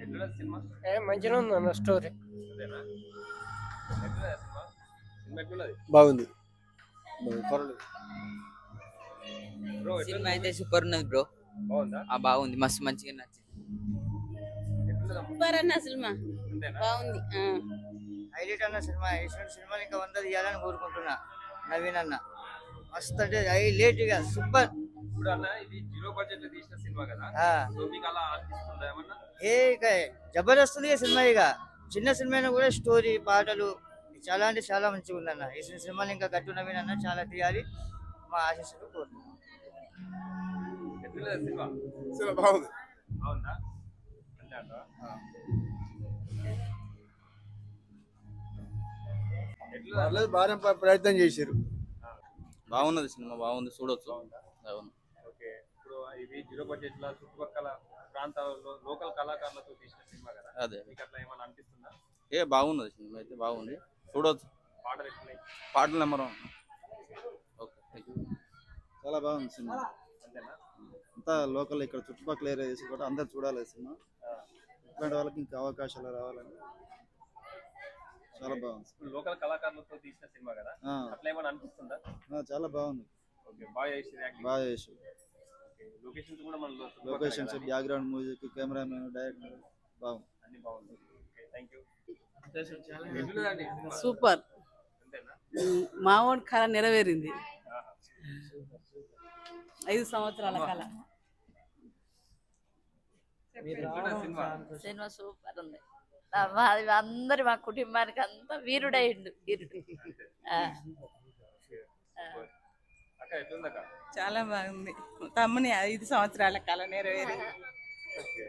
ఎట్లున్నది సినిమా? మంచిగా ఉంది అన్న స్టోరీ. అదేనా? ఎట్లున్నది ఆ సినిమా? సినిమా ఎట్లున్నది? బాగుంది. బ్రో సినిమా ఎట్లుంది అయితే మూవీ? సూపర్ ఉన్నది బ్రో. బాగుందా? బాగుంది, మస్తు మంచిగా నచ్చింది. ఎట్లున్నది అమ్మ? సూపర్ అన్న సినిమా అంతేనా? బాగుంది. హైలైట్ అన్న సినిమా. ఇటువంటి సినిమాలు ఇంకా 100 తీయాలని కోరుకుంటున్నా. నవీన్ అన్న మస్తు అంటే హైలైట్ గా సూపర్. ఇప్పుడు అన్న ఇది జీరో బడ్జెట్ లో తీసిన సినిమా కదా, సో మీకు అలా అనిపిస్తుందా ఏమన్నా? ఇక జబర్దస్త్ ఉంది సినిమా. ఇక చిన్న సినిమా కూడా స్టోరీ పాటలు చాలా అంటే చాలా మంచిగా ఉందన్న. ఈ సినిమాలు ఇంకా గట్టు నవీన్ అన్న చాలా తీయాలి. మా ఆశీస్సులు కోరుతున్నాం. ఎట్లున్నది సినిమా? బాగుంది. బాగుందా? అంతే అంటావా? ఎట్లున్నది? బాగా ప్రయత్నం చేశారు. బాగున్నది సినిమా, బాగుంది, చూడొచ్చు. బాగుందా? అవును. ఓకే. ఇప్పుడు ఇది జీరో బడ్జెట్ లో చుట్టుపక్కల ప్రాంతాలలో లోకల్ కళాకారులతో తీసిన సినిమా కదా, అదే మీకు అట్లా ఏమైనా అనిపిస్తుందా? బాగున్నది సినిమా, అయితే బాగుంది, చూడొచ్చు. పాటలు ఎట్లున్నాయి? పాటలు నెంబర్ 1. Okay, thank you. చాలా బాగుంది సినిమా. అంతేనా? అంతా లోకల్ ఇక్కడ చుట్టుపక్కల ఏరియాస్ కూడా అందరు చూడాలి ఈ సినిమా. ఇట్లాంటి వాళ్ళకి ఇంకా అవకాశాలు రావాలని చాలా బాగుంది. ఇప్పుడు లోకల్ కళాకారులతో తీసిన సినిమా కదా, అట్లా ఏమైనా అనిపిస్తుందా? చాలా బాగుంది. ఓకే, బాగా చేసింది యాక్టింగ్. బాగా చేశారు. లొకేషన్స్ కూడా మన locations, background music, cameraman, director బాగుంది. అన్ని బాగుంది. Okay, thank you. ఎట్లున్నదండి సినిమా? సూపర్. అంతేనా? మావోడి కళ నెరవేరింది. ఆహా. 5 సంవత్సరాల కళ. ఎట్లున్నది సినిమా? సినిమా సూపర్ ఉంది. అందరి మా కుటుంబానికి అంతా వీరుడు. అక్క ఎట్లుందక్క? చాలా బాగుంది. తమ్ముని 5 సంవత్సరాల కళ నెరవేరింది. ఓకే.